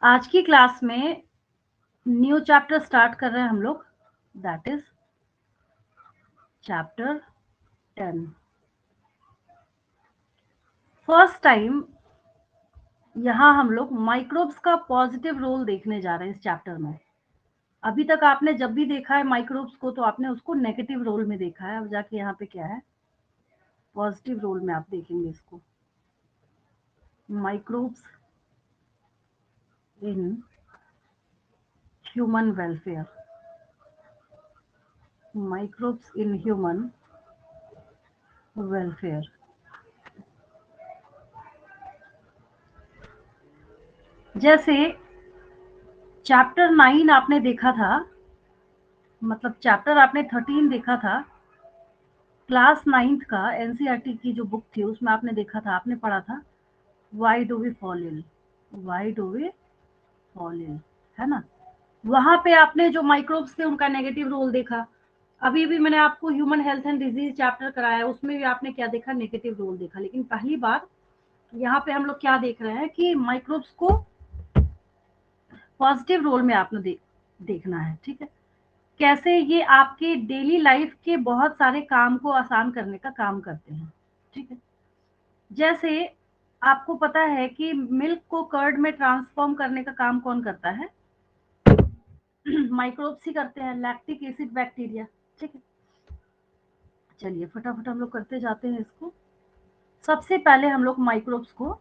आज की क्लास में न्यू चैप्टर स्टार्ट कर रहे हैं हम लोग, that is chapter 10। First time यहाँ हम लोग माइक्रोब्स का पॉजिटिव रोल देखने जा रहे हैं इस चैप्टर में। अभी तक आपने जब भी देखा है माइक्रोब्स को तो आपने उसको नेगेटिव रोल में देखा है। अब जाके यहाँ पे क्या है, पॉजिटिव रोल में आप देखेंगे इसको, microbes in human welfare, microbes in human welfare. जैसे चैप्टर 9 आपने देखा था, मतलब चैप्टर आपने 13 देखा था, क्लास 9th का एनसीईआरटी की जो बुक थी उसमें आपने देखा था, आपने पढ़ा था why do we fall ill, why do we fall ill, है ना। वहां पे आपने जो माइक्रोब्स थे उनका नेगेटिव रोल देखा। अभी भी मैंने आपको human health and disease chapter कराया, उसमें भी आपने क्या देखा, नेगेटिव रोल देखा। लेकिन पहली बार यहाँ पे हम लोग क्या देख रहे हैं कि माइक्रोब्स को पॉजिटिव रोल में आपने देखना है, ठीक है। कैसे ये आपके डेली लाइफ के बहुत सारे काम को आसान करने का काम करते हैं, ठीक है। जैसे आपको पता है कि मिल्क को कर्ड में ट्रांसफॉर्म करने का काम कौन करता है? माइक्रोब्स ही करते हैं, लैक्टिक एसिड बैक्टीरिया, ठीक है। चलिए फटाफट हम लोग करते जाते हैं इसको। सबसे पहले हम लोग माइक्रोब्स को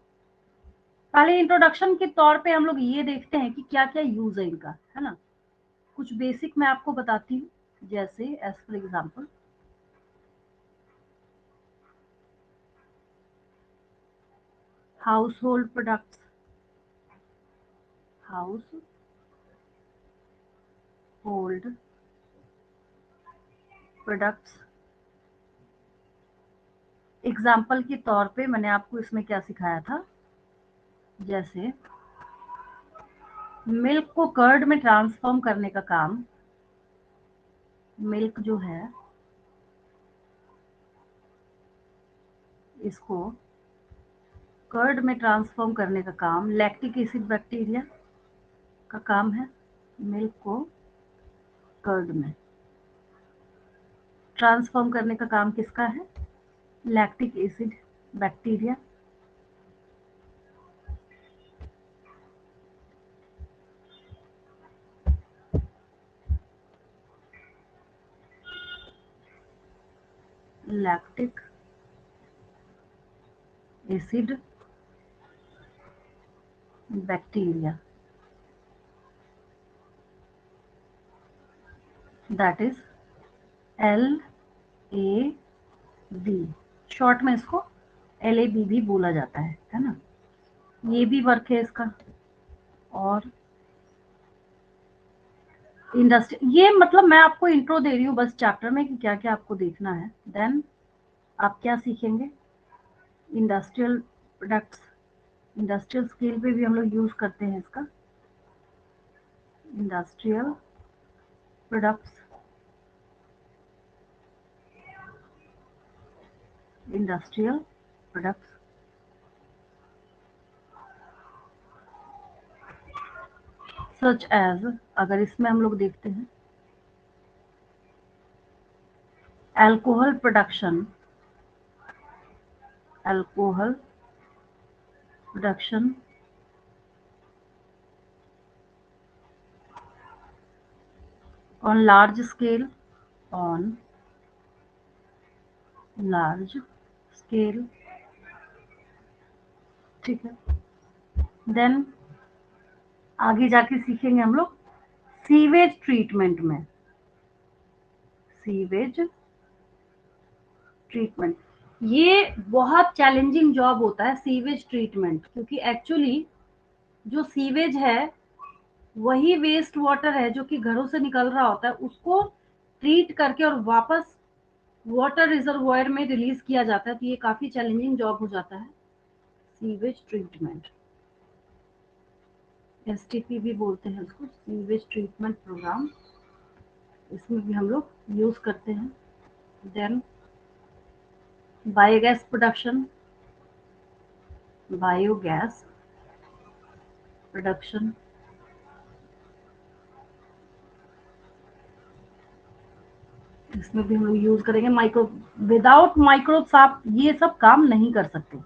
पहले इंट्रोडक्शन के तौर पे हम लोग ये देखते हैं कि क्या क्या यूज है इनका, है ना। कुछ बेसिक मैं आपको बताती हूँ, जैसे as for example household products, household products. Example के तौर पे मैंने आपको इसमें क्या सिखाया था, जैसे मिल्क को कर्ड में ट्रांसफॉर्म करने का काम, मिल्क जो है इसको कर्ड में ट्रांसफॉर्म करने का काम लैक्टिक एसिड बैक्टीरिया का काम है। मिल्क को कर्ड में ट्रांसफॉर्म करने का काम किसका है? Lactic acid bacteria. Lactic acid bacteria, that is LAB, short में इसको LAB भी बोला जाता है ना। ये भी वर्क है इसका। और इंडस्ट्री, ये मतलब मैं आपको इंट्रो दे रही हूँ बस चैप्टर में कि क्या क्या आपको देखना है। देन आप क्या सीखेंगे, इंडस्ट्रियल प्रोडक्ट्स, इंडस्ट्रियल स्केल पे भी हम लोग यूज करते हैं इसका, industrial products, industrial products. Such as, अगर इसमें हम लोग देखते हैं alcohol production, alcohol production on large scale, on large scale, ठीक है। देन आगे जाके सीखेंगे हम लोग सीवेज ट्रीटमेंट में, सीवेज ट्रीटमेंट। ये बहुत चैलेंजिंग जॉब होता है सीवेज ट्रीटमेंट, क्योंकि एक्चुअली जो सीवेज है वही वेस्ट वाटर है जो कि घरों से निकल रहा होता है, उसको ट्रीट करके और वापस वाटर रिजर्वोयर में रिलीज किया जाता है। तो ये काफी चैलेंजिंग जॉब हो जाता है सीवेज ट्रीटमेंट। STP भी बोलते हैं उसको, सीवेज ट्रीटमेंट प्रोग्राम। इसमें भी हम लोग यूज करते हैं। Then biogas production, biogas production, इसमें भी हम लोग यूज करेंगे माइक्रो। विदाउट माइक्रोब्स आप ये सब काम नहीं कर सकते।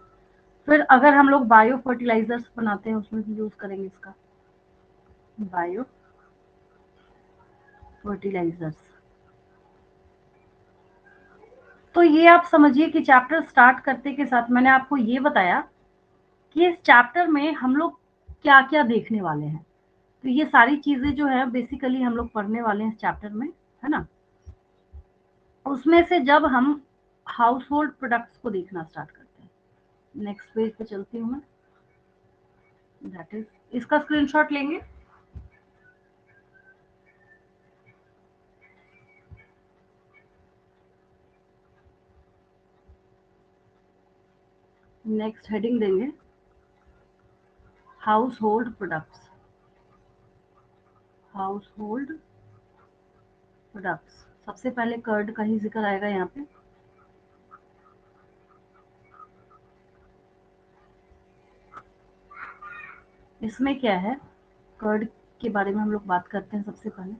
फिर अगर हम लोग बायो फर्टिलाइजर्स बनाते हैं उसमें भी यूज करेंगे इसका, बायो फर्टिलाइजर्स। तो ये आप समझिए कि चैप्टर स्टार्ट करते के साथ मैंने आपको ये बताया कि इस चैप्टर में हम लोग क्या क्या देखने वाले हैं। तो ये सारी चीजें जो है बेसिकली हम लोग पढ़ने वाले हैं इस चैप्टर में, है ना। उसमें से जब हम हाउस होल्ड प्रोडक्ट्स को देखना स्टार्ट करते हैं, नेक्स्ट पेज पे चलती हूँ मैं, दैट इज, इसका स्क्रीनशॉट लेंगे। नेक्स्ट हेडिंग देंगे house hold products, household products. सबसे पहले कर्ड का ही जिक्र आएगा यहाँ पे। इसमें क्या है, कर्ड के बारे में हम लोग बात करते हैं सबसे पहले।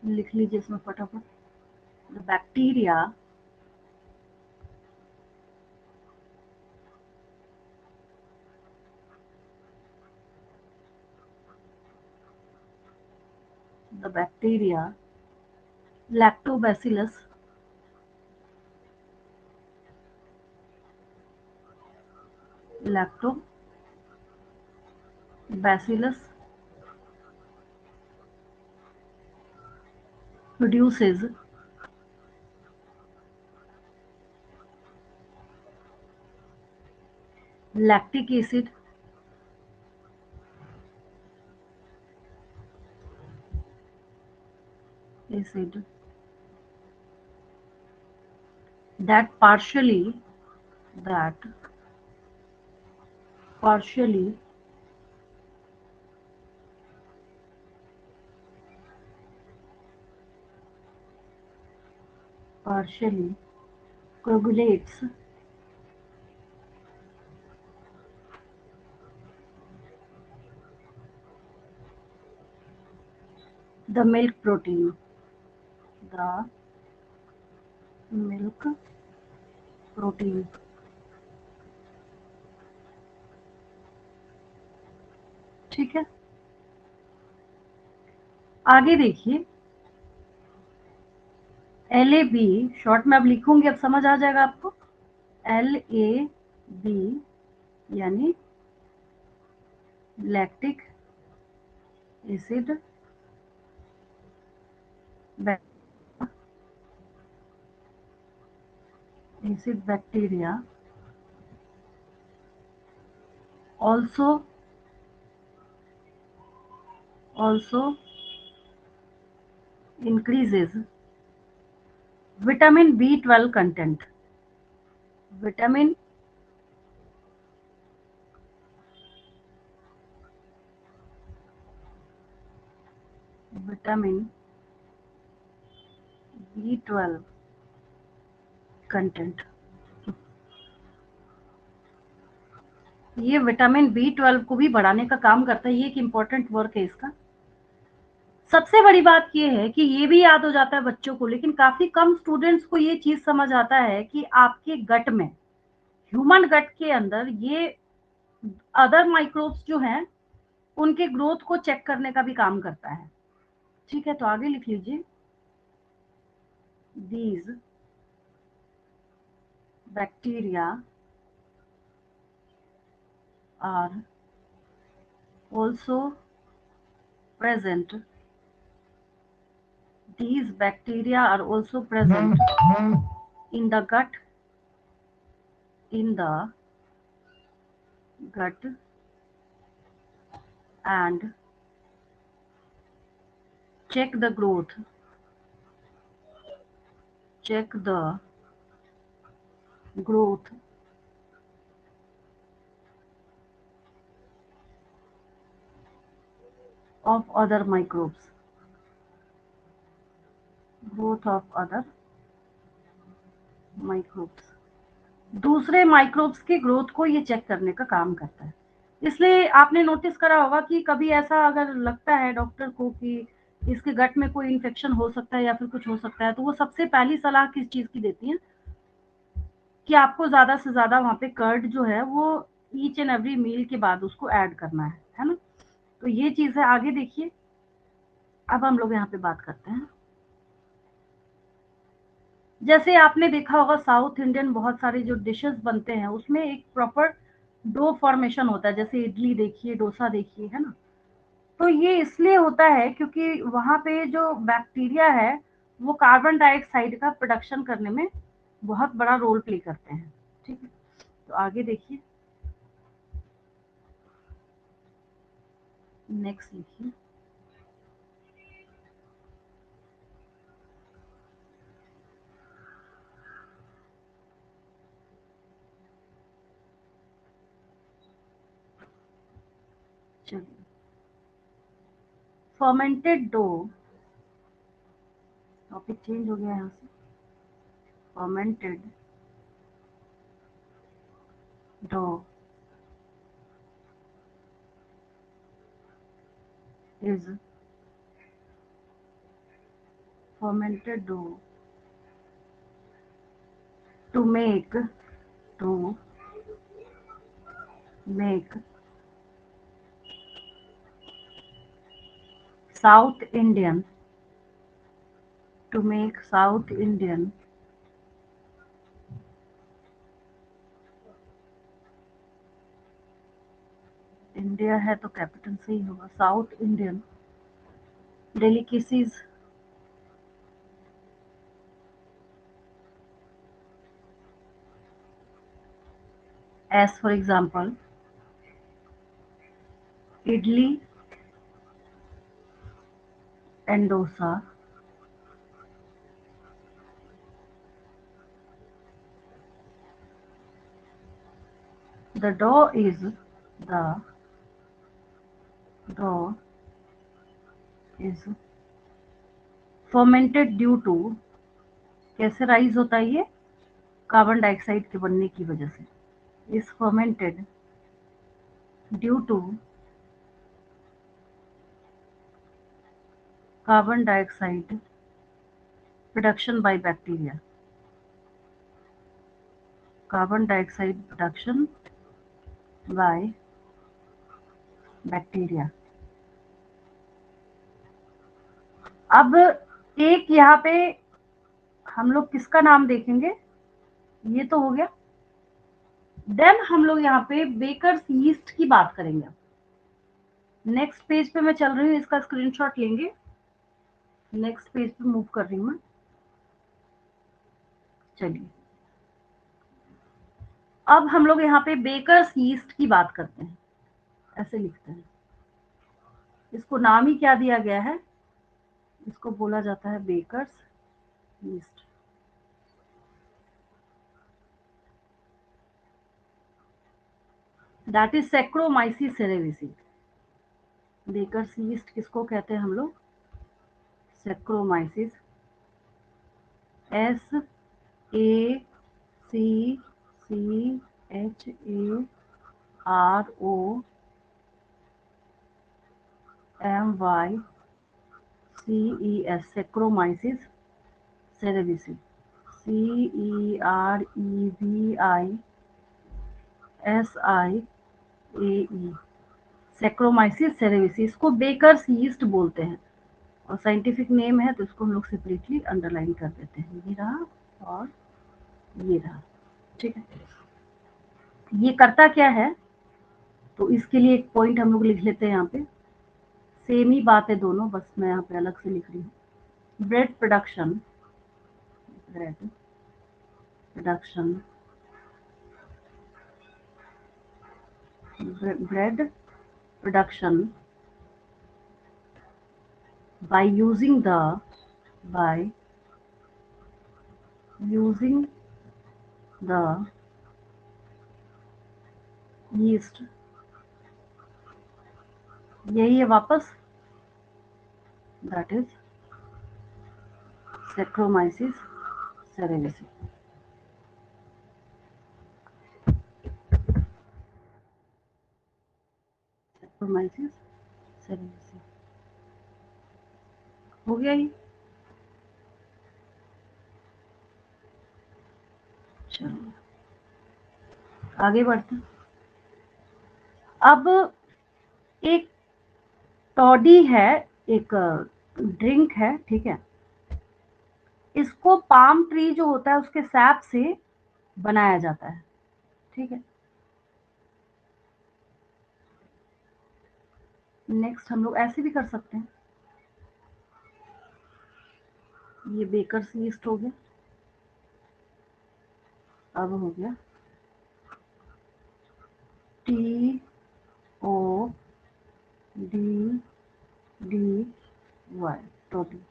लिख लीजिए इसमें फटाफट, the bacteria the bacteria lactobacillus lactobacillus produces lactic acid that that partially partially coagulates the milk protein, the milk protein। ठीक है, आगे देखिए, LAB शॉर्ट में अब लिखूंगी, अब समझ आ जाएगा आपको। LAB यानी lactic acid bacteria also increases vitamin B12 content, vitamin B12 content. ये विटामिन B12 को भी बढ़ाने का काम करता है, ये एक इम्पोर्टेंट वर्क है इसका। सबसे बड़ी बात ये है कि ये भी याद हो जाता है बच्चों को, लेकिन काफी कम स्टूडेंट्स को ये चीज समझ आता है कि आपके गट में, ह्यूमन गट के अंदर, ये अदर माइक्रोब्स जो हैं उनके ग्रोथ को चेक करने का भी काम करता है। ठीक है, तो आगे लिख लीजिए, these bacteria are also present, these bacteria are also present in the gut, in the gut and check the growth, check the growth of other microbes, growth of other microbes। दूसरे माइक्रोब्स के growth को ये check करने का काम करता है। इसलिए आपने नोटिस करा होगा कि कभी ऐसा अगर लगता है डॉक्टर को कि इसके गट में कोई इन्फेक्शन हो सकता है या फिर कुछ हो सकता है, तो वो सबसे पहली सलाह किस चीज़ की देती हैं कि आपको ज़्यादा से ज़्यादा वहाँ पे कर्ड जो है वो ईच एंड एवरी मील के बाद उसको ऐड करना है ना? तो ये चीज़ है। आगे देखिए, अब हम लोग यहाँ पे बात करते हैं। जैसे आपने देखा होगा साउथ इंडियन बहुत सारे जो डिशेस बनते हैं उसमें एक प्रॉपर डो फॉर्मेशन होता है, जैसे इडली देखिए, डोसा देखिए, है ना? तो ये इसलिए होता है क्योंकि वहाँ पे जो बैक्टीरिया है वो कार्बन डाइऑक्साइड का प्रोडक्शन करने में बहुत बड़ा रोल प्ले करते हैं। ठीक है, तो आगे देखिए, नेक्स्ट लिखिए। चलिए, फर्मेंटेड डो, टॉपिक चेंज हो गया यहाँ से। Fermented dough is fermented dough to to make South Indian South Indian India है तो कैपिटल से ही होगा, South Indian delicacies as for example idli and dosa. The the dough is fermented due to, कैसे राइज होता है ये, carbon dioxide के बनने की वजह से, is fermented due to carbon dioxide production by bacteria, carbon dioxide production by bacteria. अब एक यहाँ पे हम लोग किसका नाम देखेंगे, ये तो हो गया। देन हम लोग यहाँ पे बेकर्स यीस्ट की बात करेंगे। नेक्स्ट पेज पे मैं चल रही हूँ, इसका स्क्रीनशॉट लेंगे। नेक्स्ट पेज पे मूव कर रही हूँ मैं। चलिए, अब हम लोग यहाँ पे बेकर्स यीस्ट की बात करते हैं, ऐसे लिखते हैं। इसको नाम ही क्या दिया गया है, इसको बोला जाता है baker's yeast. That is Saccharomyces cerevisiae. Baker's yeast किसको कहते हैं हम लोग, Saccharomyces, S A C C H A R O M Y C E S, Saccharomyces cerevisiae, C E R E V I S I A E, Saccharomyces cerevisiae को baker's yeast बोलते हैं, और scientific name है तो इसको हम लोग separately underline कर देते हैं। ये रहा और ये रहा, ठीक है। ये करता क्या है, तो इसके लिए एक पॉइंट हम लोग लिख लेते हैं यहाँ पे। सेम ही बात है दोनों, बस मैं यहाँ पे अलग से लिख रही हूँ। Bread production, bread production, bread production by by using the yeast, यही है वापस, that is Saccharomyces cerevisiae। ब्रैक्टोमाइसिस सेरेनेसिस। हो गया ही। चलो आगे बढ़ते हैं। अब एक टॉडी है, एक ड्रिंक है, ठीक है। इसको पाम ट्री जो होता है उसके सैप से बनाया जाता है, ठीक है। नेक्स्ट हम लोग ऐसे भी कर सकते हैं। ये बेकर्स यीस्ट हो गया। अब हो गया T O D D Y, toddy.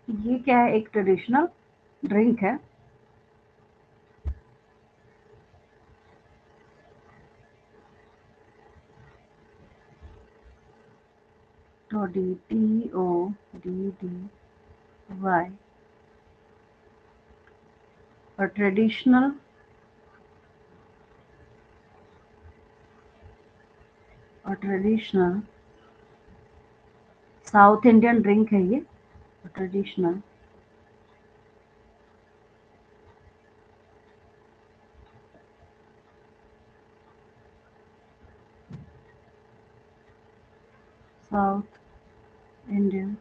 ये क्या है? एक ट्रेडिशनल ड्रिंक है। Toddy, T O D D Y, और ट्रेडिशनल साउथ इंडियन ड्रिंक है ये। Traditional South Indian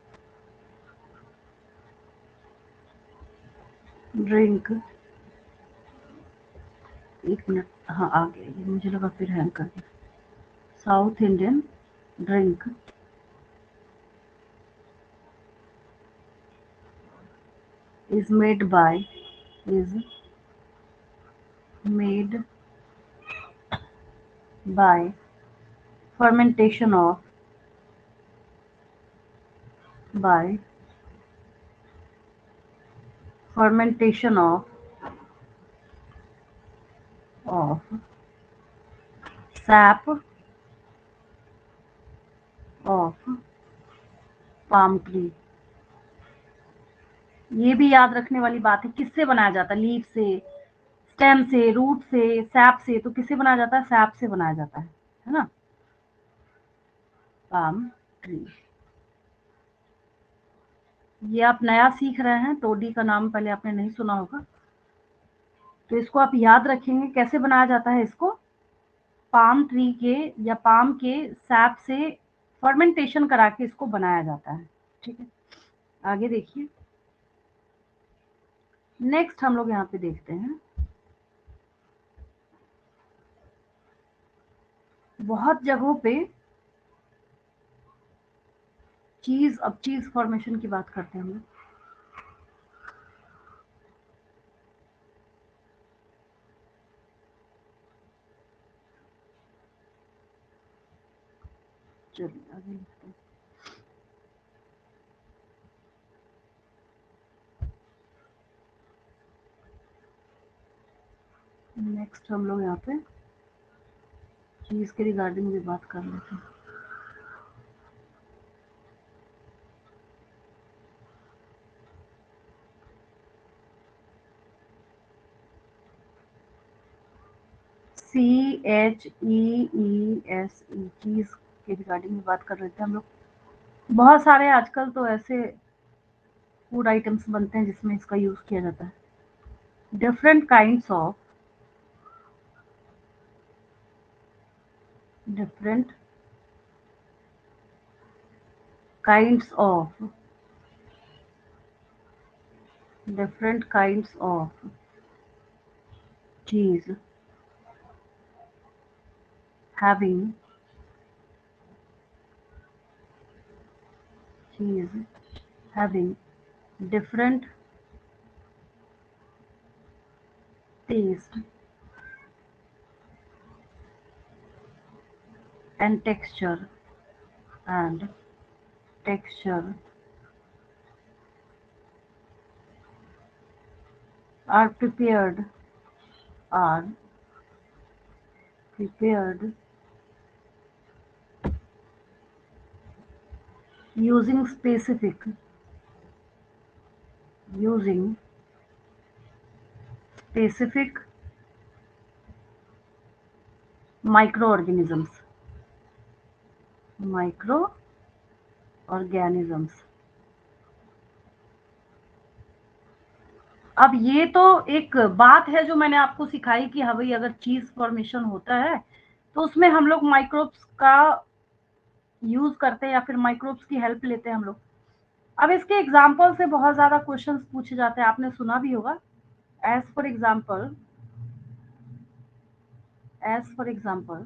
drink. एक मिनट, हाँ आ गया ये, मुझे लगा फिर हैंग कर गया। South Indian drink is made by is made by fermentation of by fermentation of sap of palm tree। ये भी याद रखने वाली बात है, किससे बनाया जाता है? लीफ से, स्टेम से, रूट से, सैप से। तो किससे बनाया जाता है? सैप से बनाया जाता है ना? Palm tree. ये आप नया सीख रहे हैं, टोडी का नाम पहले आपने नहीं सुना होगा, तो इसको आप याद रखेंगे। कैसे बनाया जाता है इसको? पाम ट्री के या पाम के सैप से फर्मेंटेशन करा के इसको बनाया जाता है, ठीक है। आगे देखिए। नेक्स्ट हम लोग यहाँ पे देखते हैं, बहुत जगहों पे चीज, अब चीज फॉर्मेशन की बात करते हैं हम लोग। चलिए आगे लिखते हैं। नेक्स्ट हम लोग यहाँ पे चीज के रिगार्डिंग भी बात कर लेते हैं। CHEESE, चीज के रिगार्डिंग में बात कर रहे थे हम लोग। बहुत सारे आजकल तो ऐसे फूड आइटम्स बनते हैं जिसमें इसका यूज किया जाता है। Different kinds of different kinds of different kinds of cheese having cheese having different taste and and texture are are prepared using using specific micro organisms, micro organisms. अब ये तो एक बात है जो मैंने आपको सिखाई कि हाँ भाई अगर चीज फॉर्मेशन होता है तो उसमें हम लोग माइक्रोब्स का यूज करते हैं या फिर माइक्रोब्स की हेल्प लेते हैं हम लोग। अब इसके एग्जाम्पल से बहुत ज्यादा क्वेश्चंस पूछे जाते हैं, आपने सुना भी होगा। As for example, as for example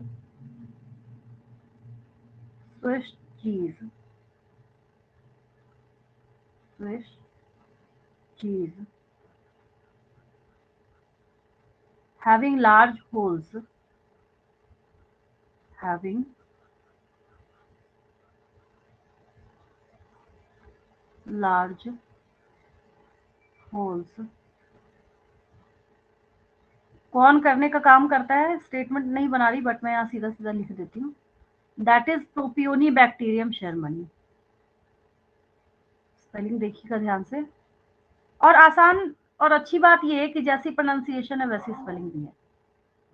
Swiss cheese, Swiss cheese having large holes, having large holes, कौन करने का काम करता है, स्टेटमेंट नहीं बना रही बट मैं यहाँ सीधा सीधा लिख देती हूँ। That is propionibacterium shermanii. Spelling देखिएगा ध्यान से, और आसान और अच्छी बात ये है कि जैसी प्रोनाउंसिएशन है वैसी स्पेलिंग भी है।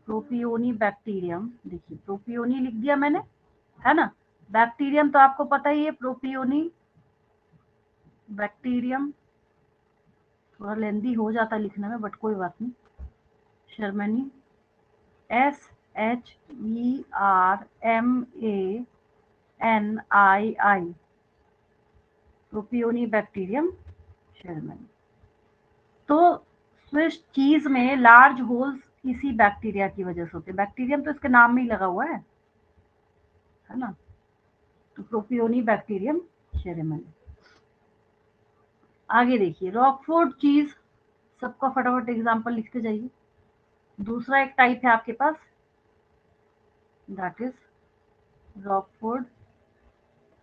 प्रोपियोनी बैक्टीरियम, देखिए प्रोपियोनी लिख दिया मैंने, है ना। बैक्टीरियम तो आपको पता ही है, प्रोपियोनी बैक्टीरियम, थोड़ा लेंदी हो जाता लिखने में बट कोई बात नहीं। शर्मनी, SHERMANI, प्रोपियोनी बैक्टीरियम शर्मनी। तो स्विस चीज में लार्ज होल्स इसी बैक्टीरिया की वजह से होते हैं। बैक्टीरियम तो इसके नाम में ही लगा हुआ है ना। तो प्रोपियोनी बैक्टीरियम शर्मनी। आगे देखिए रॉकफोर्ड चीज, सबका फटाफट एग्जांपल लिखते जाइए। दूसरा एक टाइप है आपके पास, that is Roquefort,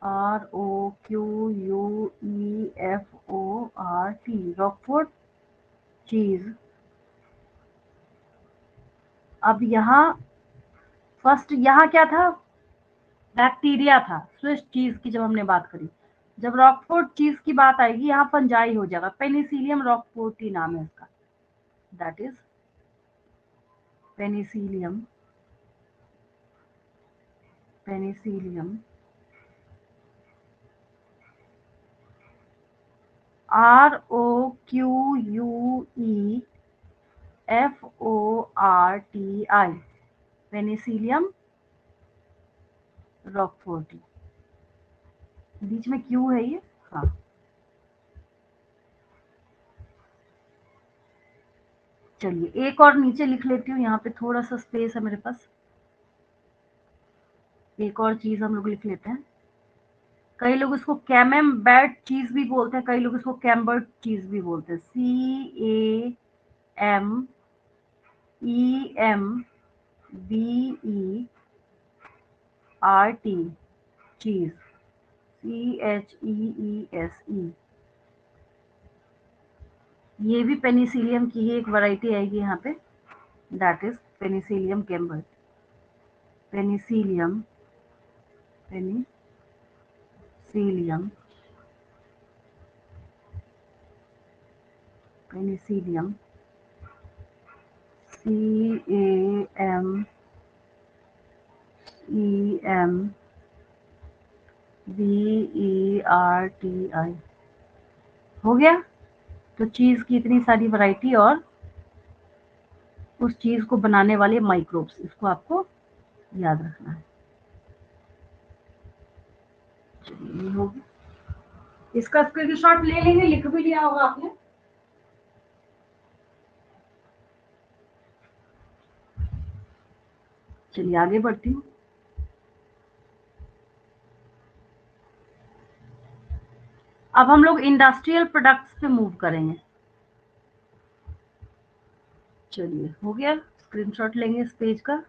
ROQUEFORT, Roquefort cheese. अब यहाँ फर्स्ट यहाँ क्या था, बैक्टीरिया था स्विस चीज की जब हमने बात करी। जब रॉकफोर्ड चीज की बात आएगी यहाँ फंजाई हो जाएगा। पेनिसिलियम रॉकफोर्टी नाम है इसका, that is penicillium, penicillium ROQUEFORTI, penicillium roqueforti. बीच में क्यू है ये, हाँ। चलिए एक और नीचे लिख लेती हूँ, यहाँ पे थोड़ा सा स्पेस है मेरे पास। एक और चीज हम लोग लिख लेते हैं। कई लोग इसको कैमेम्बर्ट चीज भी बोलते हैं, कई लोग इसको कैम्बर्ट चीज भी बोलते हैं। CAMEMBERT चीज, CHEESE। ये भी पेनिसिलियम की ही एक वैरायटी आएगी यहाँ पे, that is penicillium camembert. Penicillium, penicillium, penicillium, CAMEMBERTI। हो गया। तो चीज की इतनी सारी वैरायटी और उस चीज को बनाने वाले माइक्रोब्स, इसको आपको याद रखना है। चलिए हो गया, इसका स्क्रीनशॉट ले लेंगे, लिख भी लिया होगा आपने। चलिए आगे बढ़ती हूँ। अब हम लोग इंडस्ट्रियल प्रोडक्ट्स पे मूव करेंगे। चलिए हो गया, स्क्रीनशॉट लेंगे इस पेज का।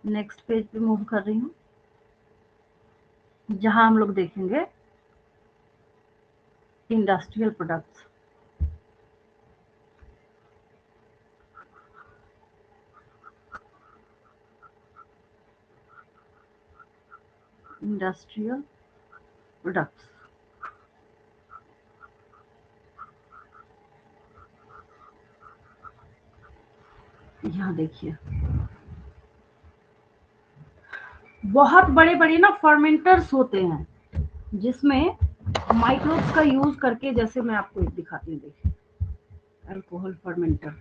नेक्स्ट पेज पे मूव कर रही हूँ, जहां हम लोग देखेंगे इंडस्ट्रियल प्रोडक्ट्स। इंडस्ट्रियल प्रोडक्ट्स, यहाँ देखिए बहुत बड़े बड़े ना फर्मेंटर्स होते हैं जिसमें माइक्रोब्स का यूज करके, जैसे मैं आपको एक दिखाती हूँ, देखिए अल्कोहल फर्मेंटर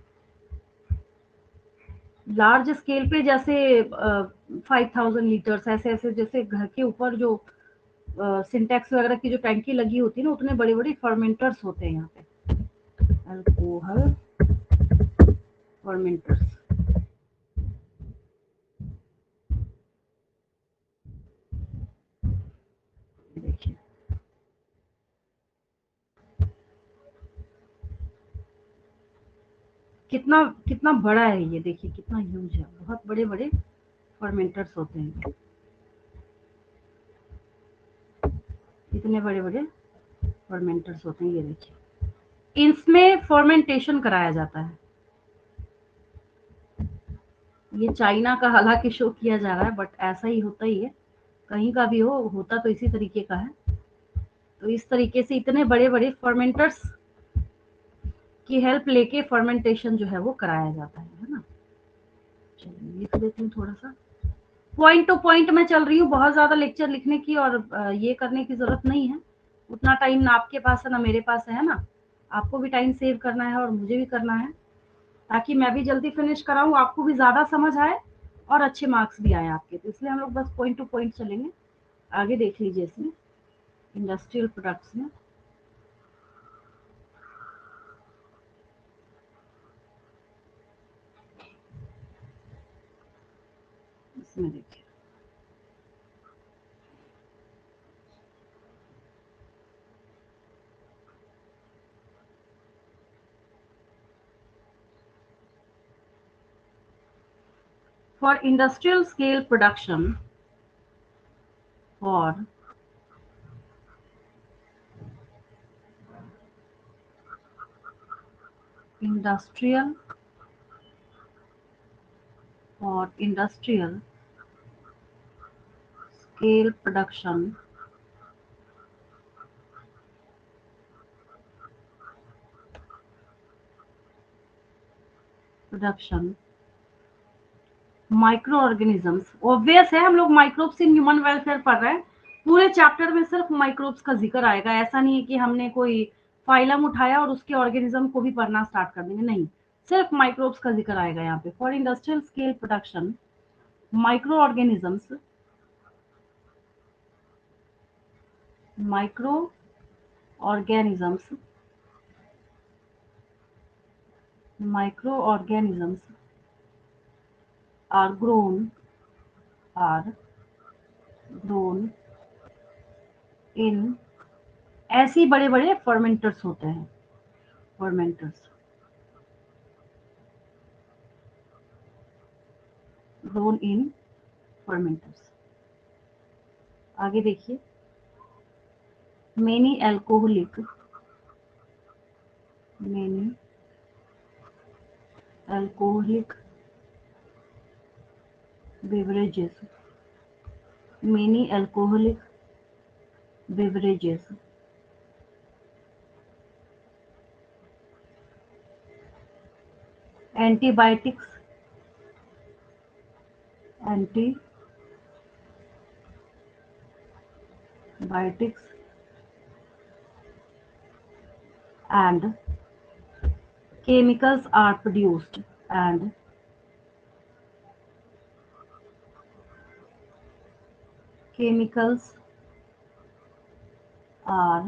लार्ज स्केल पे, जैसे 5000 लीटर्स, ऐसे ऐसे, जैसे घर के ऊपर जो सिंटेक्स वगैरह की जो टैंकी लगी होती है ना, उतने बड़े बड़े फर्मेंटर्स होते हैं यहाँ पे, अल्कोहल फर्मेंटर्स। देखिए कितना कितना बड़ा है ये, देखिए कितना ह्यूज है, बहुत बड़े बड़े फर्मेंटर्स होते हैं, इतने बड़े बड़े फर्मेंटर्स होते हैं, ये देखिए इसमें फर्मेंटेशन कराया जाता है। ये चाइना का हालांकि शो किया जा रहा है, बट ऐसा ही होता ही है, कहीं का भी हो, होता तो इसी तरीके का है। तो इस तरीके से इतने बड़े बड़े फर्मेंटर्स की हेल्प लेके फर्मेंटेशन जो है वो कराया जाता है ना। चलिए लिख लेती हूँ थोड़ा सा, पॉइंट टू पॉइंट मैं चल रही हूँ, बहुत ज्यादा लेक्चर लिखने की और ये करने की जरूरत नहीं है। उतना टाइम ना आपके पास है ना मेरे पास है ना, आपको भी टाइम सेव करना है और मुझे भी करना है, ताकि मैं भी जल्दी फिनिश कराऊं, आपको भी ज्यादा समझ आए और अच्छे मार्क्स भी आए आपके। तो इसलिए हम लोग बस पॉइंट टू पॉइंट चलेंगे। आगे देख लीजिए, इसमें इंडस्ट्रियल प्रोडक्ट्स में, इसमें देखिए for industrial scale production, for industrial industrial scale production micro organisms, obvious है, हम लोग माइक्रोब्स इन ह्यूमन वेलफेयर पढ़ रहे हैं, पूरे चैप्टर में सिर्फ माइक्रोब्स का जिक्र आएगा। ऐसा नहीं है कि हमने कोई फाइलम उठाया और उसके ऑर्गेनिज्म को भी पढ़ना स्टार्ट कर देंगे, नहीं, सिर्फ माइक्रोब्स का जिक्र आएगा यहाँ पे। For industrial scale production microorganisms, microorganisms microorganisms are grown are grown in, ऐसे ही बड़े बड़े फर्मेंटर्स होते हैं, फर्मेंटर्स ग्रोन इन फर्मेंटर्स। आगे देखिए, many alcoholic many alcoholic beverages many alcoholic beverages antibiotics antibiotics and chemicals are produced and chemicals are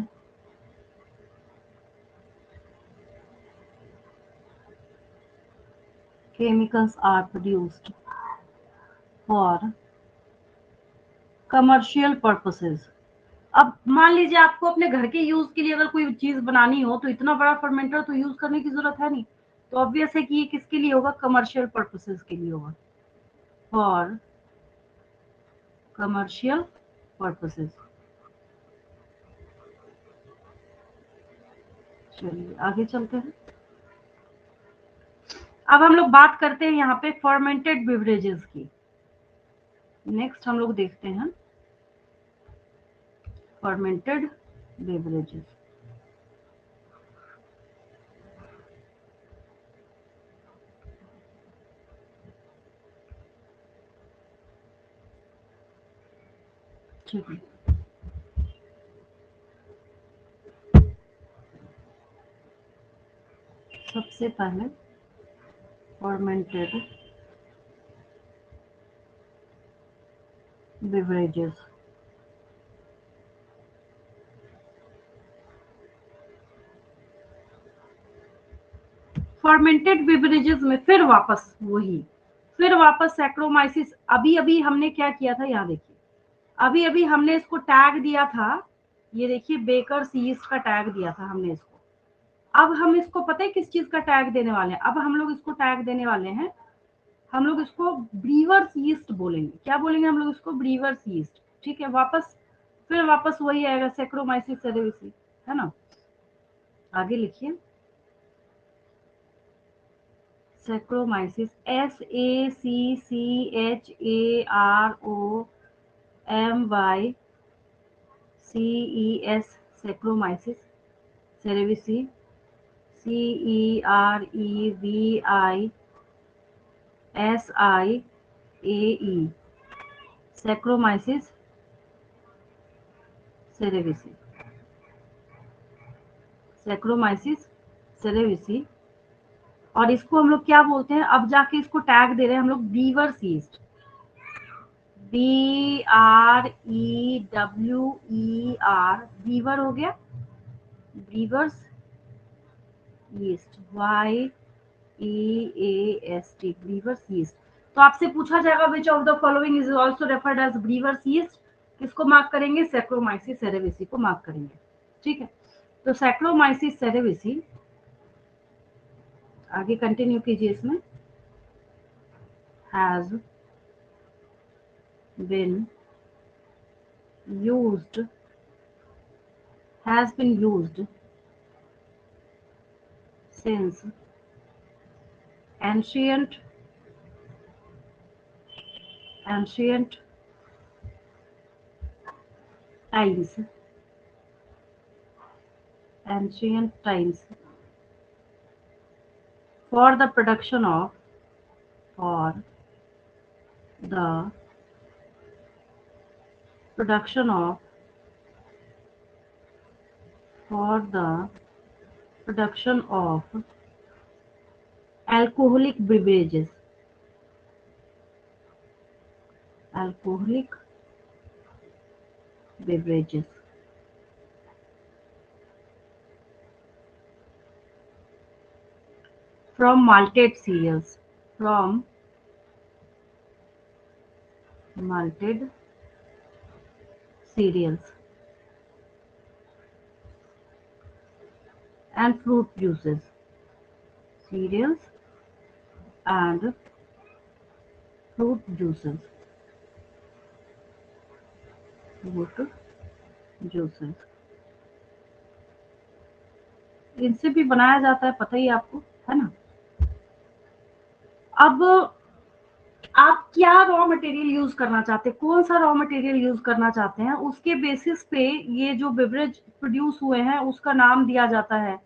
produced for commercial purposes। अब मान लीजिए आपको अपने घर के यूज के लिए अगर कोई चीज बनानी हो, तो इतना बड़ा फर्मेंटर तो यूज करने की जरूरत है नहीं, तो ऑब्वियस है कि ये किसके लिए होगा, कमर्शियल पर्पसेस के लिए होगा, फॉर कमर्शियल पर्पसेस। चलिए आगे चलते हैं। अब हम लोग बात करते हैं यहाँ पे फर्मेंटेड बेवरेजेस की। नेक्स्ट हम लोग देखते हैं फर्मेंटेड बेवरेजेस। ठीक है, सबसे पहले fermented beverages। फर्मेंटेड बेवरेजेस में फिर वापस सैक्रोमाइसिस। अभी अभी हमने क्या किया था, यहाँ देखिए, अभी अभी हमने इसको टैग दिया था, ये देखिए बेकर्स यीस्ट का टैग दिया था हमने इसको। अब हम इसको पता है किस चीज का टैग देने वाले हैं, अब हम लोग इसको टैग देने वाले हैं, हम लोग इसको ब्रीवर्स यीस्ट बोलेंगे। क्या बोलेंगे हम लोग इसको? Brewers yeast. ठीक है, फिर वापस वही आएगा, सैक्रोमाइसिस सेरेविसी, है ना। आगे लिखिए, saccharomyces, SACCHAROMYCES, saccharomyces cerevisiae, CEREVISIAE, saccharomyces cerevisiae, saccharomyces cerevisiae. और इसको हम लोग क्या बोलते हैं, अब जाके इसको टैग दे रहे हैं हम लोग ब्रीवर्स यीस्ट, BREWER, ब्रीवर हो गया, brewer's yeast, YEAST, brewer's yeast. तो आपसे पूछा जाएगा which of the following is also referred as brewer's yeast, किसको मार्क करेंगे? सैक्रोमाइसिस सेरेविसी को मार्क करेंगे। ठीक है, तो सैक्रोमाइसिस सेरेविसी, आगे कंटिन्यू कीजिए इसमें, has been used has been used since ancient ancient times, ancient times, for the production of for the production of for the production of alcoholic beverages, alcoholic beverages, from malted cereals, from malted cereals and fruit juices, cereals and fruit juices, fruit juices, इनसे भी बनाया जाता है, पता ही आपको, है ना। अब आप क्या रॉ मटेरियल यूज करना चाहते हैं, कौन सा रॉ मटेरियल यूज करना चाहते हैं, उसके बेसिस पे ये जो बेवरेज प्रोड्यूस हुए हैं उसका नाम दिया जाता है,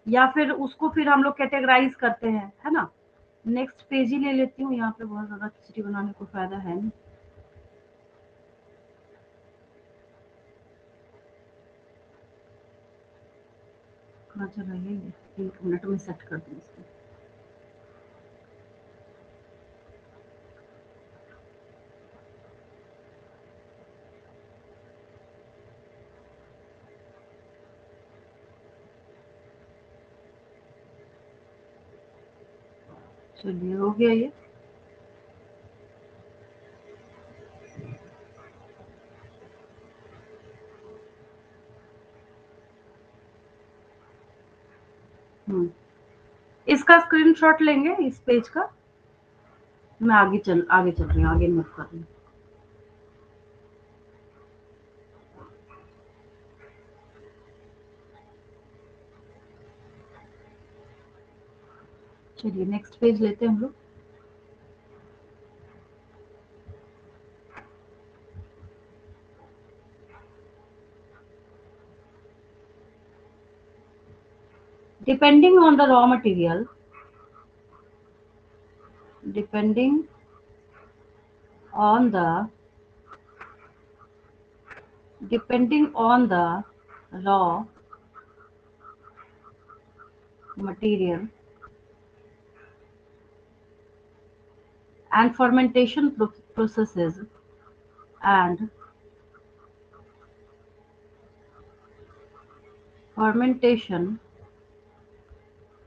या फिर उसको फिर हम लोग कैटेगराइज करते हैं, है ना। नेक्स्ट पेज ही ले लेती हूँ, यहाँ पे बहुत ज्यादा खिचड़ी बनाने को फायदा है नहीं। कहाँ चला ये, 1 मिनट में सेट कर दूँ इसको। चलिए, हो गया ये। इसका स्क्रीनशॉट लेंगे इस पेज का, मैं आगे चल रही हूँ, आगे मत कर रही हूँ। चलिए नेक्स्ट पेज लेते हैं हम लोग। Depending on the raw material, depending on the depending on the raw material and fermentation processes and fermentation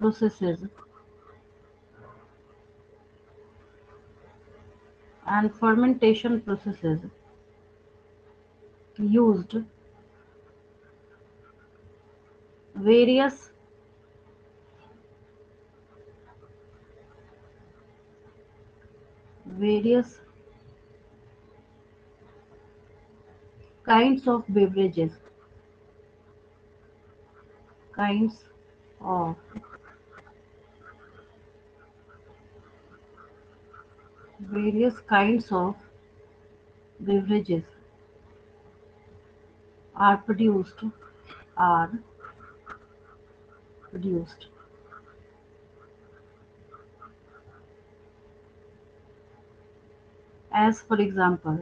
processes and fermentation processes used various various kinds of beverages kinds of various kinds of beverages are are produced as for example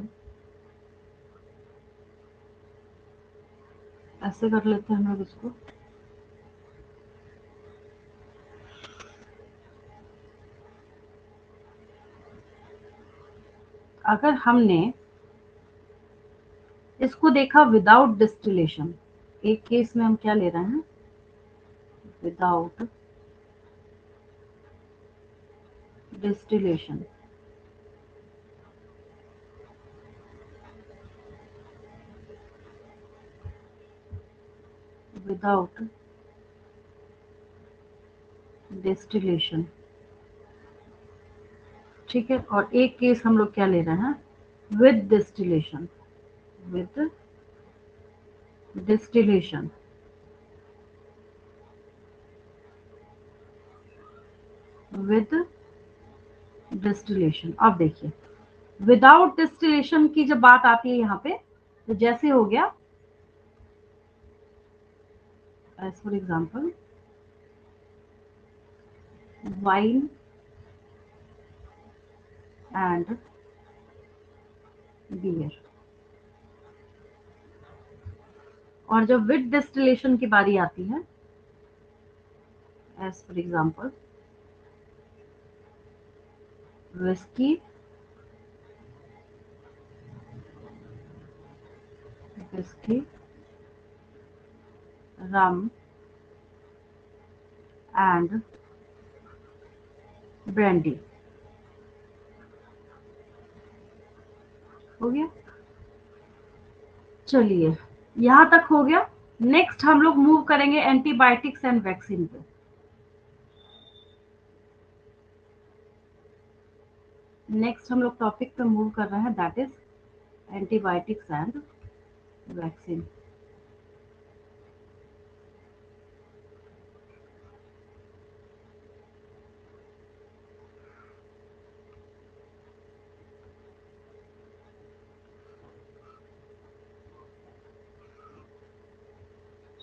ऐसे कर लेते हैं हम लोग इसको अगर हमने इसको देखा विदाउट डिस्टिलेशन एक केस में हम क्या ले रहे हैं विदाउट डिस्टिलेशन विदाउट डिस्टिलेशन ठीक है और एक केस हम लोग क्या ले रहे हैं with distillation with distillation with distillation अब देखिए विदाउट डिस्टिलेशन की जब बात आती है यहाँ पे तो जैसे हो गया as for example wine and beer और जब विद डिस्टिलेशन की बारी आती है as for example whisky whisky rum and brandy हो गया चलिए यहां तक हो गया नेक्स्ट हम लोग मूव करेंगे एंटीबायोटिक्स एंड वैक्सीन पे नेक्स्ट हम लोग टॉपिक पे मूव कर रहे हैं that is antibiotics and vaccine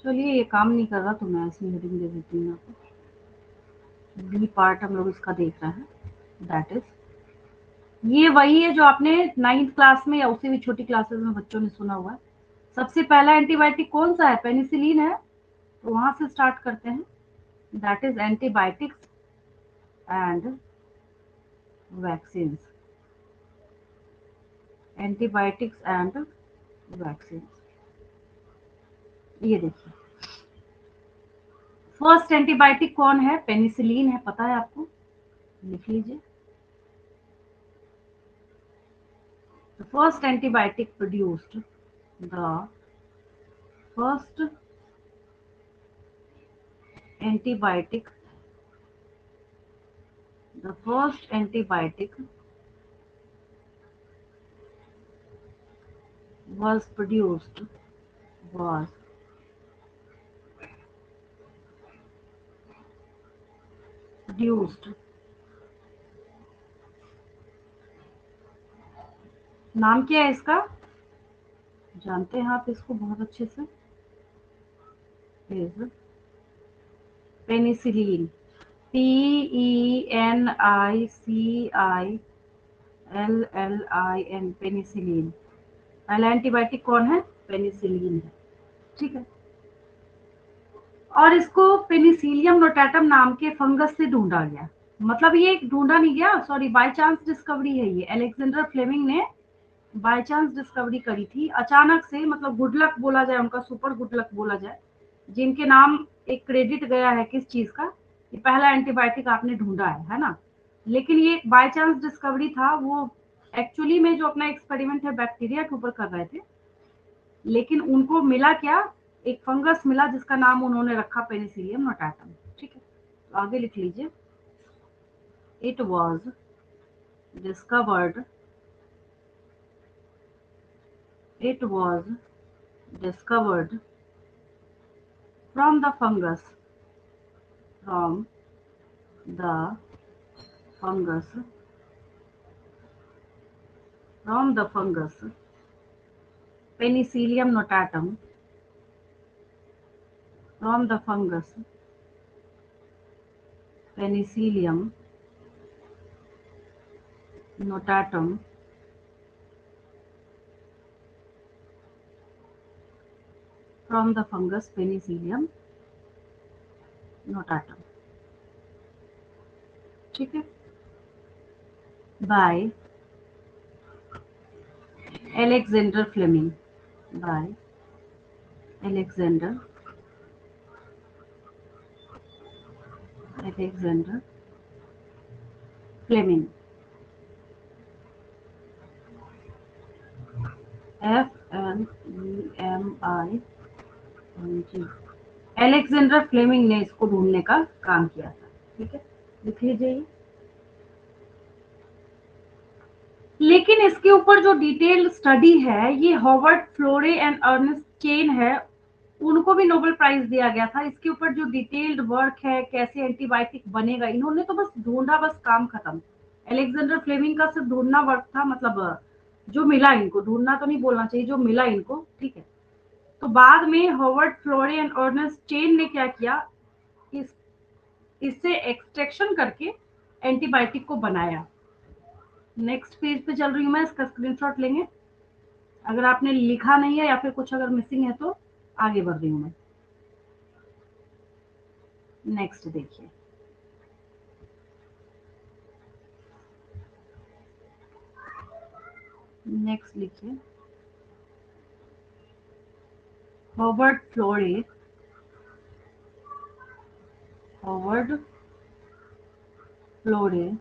चलिए ये काम नहीं कर रहा तो मैं ऐसी हेडिंग दे देती हूँ आपको बी पार्ट हम लोग इसका देख रहे हैं दैट इज ये वही है जो आपने 9th क्लास में या उससे भी छोटी क्लासेस में बच्चों ने सुना हुआ है सबसे पहला एंटीबायोटिक कौन सा है पेनिसिलिन है तो वहां से स्टार्ट करते हैं that is antibiotics and vaccine antibiotics and vaccine ये देखिए फर्स्ट एंटीबायोटिक कौन है पेनिसिलिन है पता है आपको लिख लीजिए the first antibiotic produced the first antibiotic the first antibiotic was produced was produced नाम क्या है इसका जानते हैं आप इसको बहुत अच्छे से इज पेनिसिलिन PENICILLIN पेनिसिलिन पहला एंटीबायोटिक कौन है पेनिसिलिन है, ठीक है। और इसको पेनिसिलियम नोटाटम नाम के फंगस से ढूंढा गया, मतलब ये ढूंढा नहीं गया, सॉरी, बाय चांस डिस्कवरी है ये। अलेक्जेंडर फ्लेमिंग ने बाय चांस डिस्कवरी करी थी, अचानक से, मतलब गुड लक बोला जाए, उनका सुपर गुड लक बोला जाए, जिनके नाम एक क्रेडिट गया है किस चीज का, ये पहला एंटीबायोटिक आपने ढूंढा है ना। लेकिन ये बाय चांस डिस्कवरी था, वो एक्चुअली में जो अपना एक्सपेरिमेंट है बैक्टीरिया के ऊपर कर रहे थे, लेकिन उनको मिला क्या, एक फंगस मिला जिसका नाम उन्होंने रखा पेनिसिलियम नोटाटम, ठीक है। तो आगे लिख लीजिए, it was discovered, it was discovered from the fungus, from the fungus, from the fungus, Penicillium notatum, from the fungus, Penicillium notatum, from the fungus Penicillium notatum, ठीक है, by Alexander Fleming, by Alexander Fleming, Fleming, Alexander Fleming ने इसको ढूंढने का काम किया था, ठीक है, लिख लीजिए। लेकिन इसके ऊपर जो डिटेल्ड स्टडी है, ये Howard Florey and Ernest Chain है, उनको भी नोबेल प्राइज दिया गया था। इसके ऊपर जो डिटेल्ड वर्क है, कैसे एंटीबायोटिक बनेगा, इन्होंने तो बस ढूंढा, बस काम खत्म। एलेक्जेंडर फ्लेमिंग का सिर्फ ढूंढना वर्क था, मतलब जो मिला इनको, ढूंढना तो नहीं बोलना चाहिए, जो मिला इनको, ठीक है। तो बाद में Howard Florey and Ernest Chain ने क्या किया, इस इससे एक्सट्रैक्शन करके एंटीबायोटिक को बनाया। नेक्स्ट पेज पे चल रही हूँ मैं, इसका स्क्रीनशॉट लेंगे। अगर आपने लिखा नहीं है या फिर कुछ अगर मिसिंग है तो आगे बढ़ रही हूँ मैं। नेक्स्ट देखिए, नेक्स्ट लिखिए, Howard फ्लोरे, Howard फ्लोरे,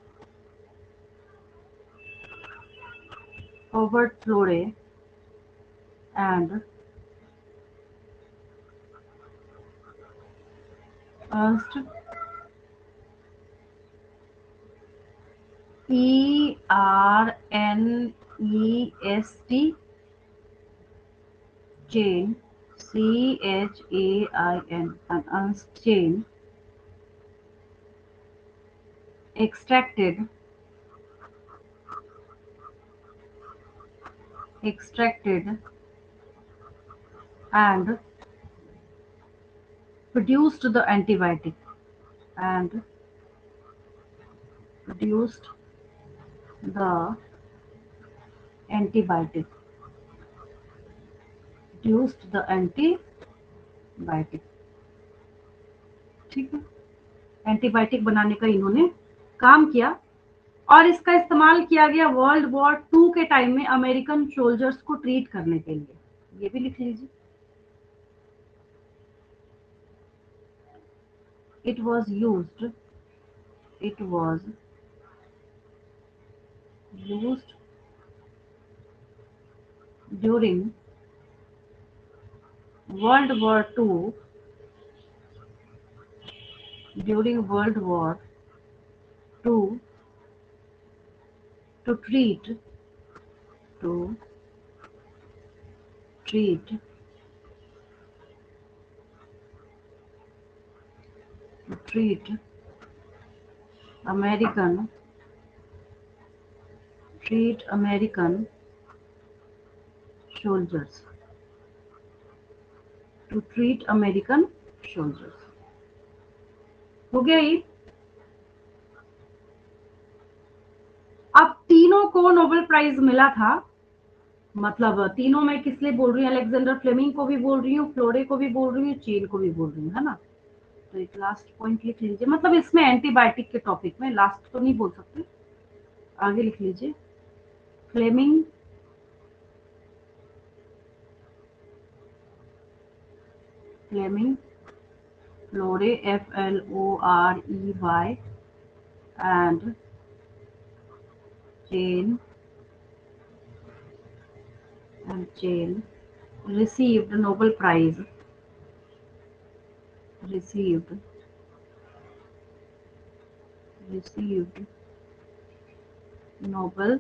Howard Florey and erst ERNEST chain, CHAIN, and Ernst chain extracted and produced the antibiotic, and produced the antibiotic, produced the antibiotic, ठीक है। एंटीबायोटिक बनाने का इन्होंने काम किया, और इसका इस्तेमाल किया गया वर्ल्ड वॉर 2 के टाइम में अमेरिकन सोल्जर्स को ट्रीट करने के लिए, ये भी लिख लीजिए। It was used during World War II, during World War II to treat American soldiers, to treat American soldiers। हो गया ये। अब तीनों को नोबेल प्राइज मिला था, मतलब तीनों मैं किस लिए बोल रही हूँ, अलेक्जेंडर फ्लेमिंग को भी बोल रही हूँ, फ्लोरे को भी बोल रही हूँ, चेन को भी बोल रही हूँ, है ना। तो एक लास्ट पॉइंट लिख लीजिए, मतलब इसमें एंटीबायोटिक के टॉपिक में लास्ट तो नहीं बोल सकते, आगे लिख लीजिए। Fleming, Fleming, Florey FLOREY and Chain received Nobel Prize, received Nobel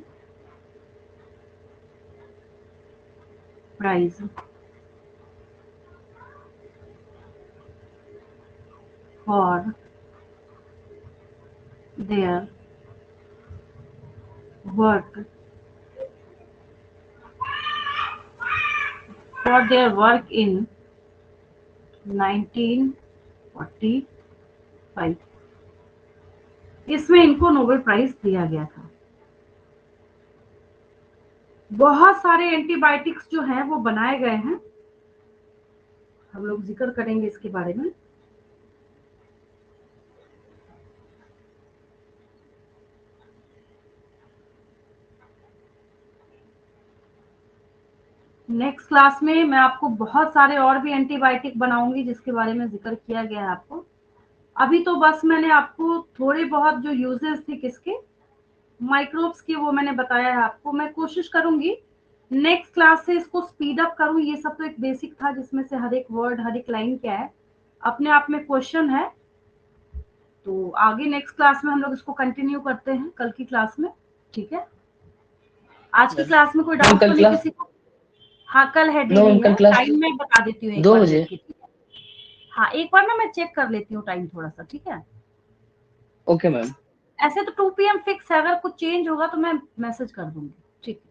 Prize for their work in 1945। इसमें इनको नोबेल प्राइज दिया गया था। बहुत सारे एंटीबायोटिक्स जो हैं वो बनाए गए हैं, हम लोग जिक्र करेंगे इसके बारे में। नेक्स्ट क्लास में मैं आपको बहुत सारे और भी एंटीबायोटिक बनाऊंगी जिसके बारे में जिक्र किया गया है आपको। अभी तो बस मैंने आपको थोड़े बहुत जो यूजेस थे किसके, माइक्रोब्स की, वो मैंने बताया है आपको। मैं कोशिश करूंगी नेक्स्ट क्लास से इसको स्पीड अप करूं। ये सब तो एक बेसिक था जिसमें से हर एक वर्ड, हर एक लाइन क्या है अपने आप में क्वेश्चन है। तो आगे नेक्स्ट क्लास में हम लोग इसको कंटिन्यू करते हैं कल की क्लास में, ठीक है। आज की क्लास में कोई मैम डाउट तो कल नहीं क्लास, किसी को? हाँ कल है, नो डेली मैम है। कल क्लास टाइम मैं बता देती हूँ एक 2 बार देख बजे। के, ठीक है। हाँ एक बार ना मैं चेक कर लेती हूँ टाइम थोड़ा सा, ठीक है। Okay ma'am. ऐसे तो 2 PM फिक्स है, अगर कुछ चेंज होगा तो मैं मैसेज कर दूंगी, ठीक है।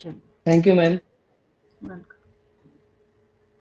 चलिए, थैंक यू मैम। वेलकम।